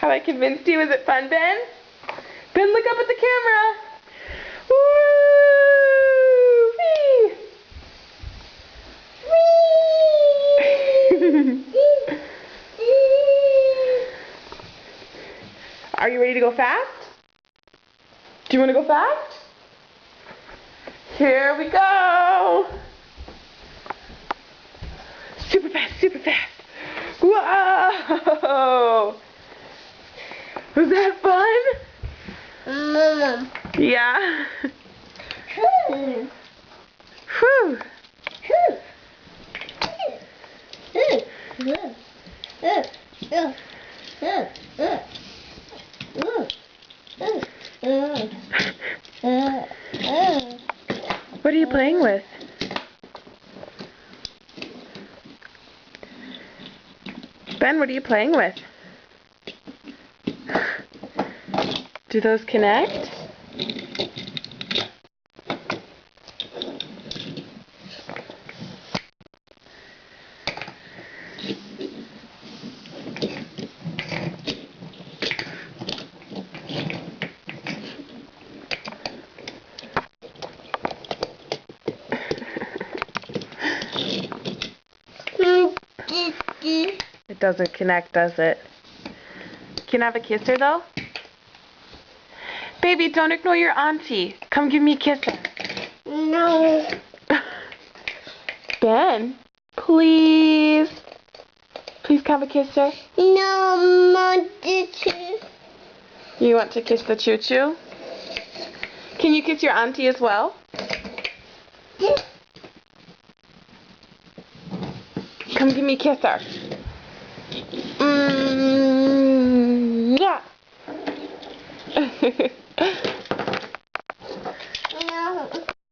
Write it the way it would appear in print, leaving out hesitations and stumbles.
Have I convinced you? Is it fun, Ben? Ben, look up at the camera. Woo! Are you ready to go fast? Do you want to go fast? Here we go. Super fast, super fast. Whoa! Was that fun? Yeah. Whew. What are you playing with? Ben, what are you playing with? Do those connect? It doesn't connect, does it? Can I have a kisser though? Baby, don't ignore your auntie. Come give me a kiss. No. Ben, please. Please come have a kisser. No, Mom, choo. You want to kiss the choo-choo? Can you kiss your auntie as well? Come give me a kisser. Yeah.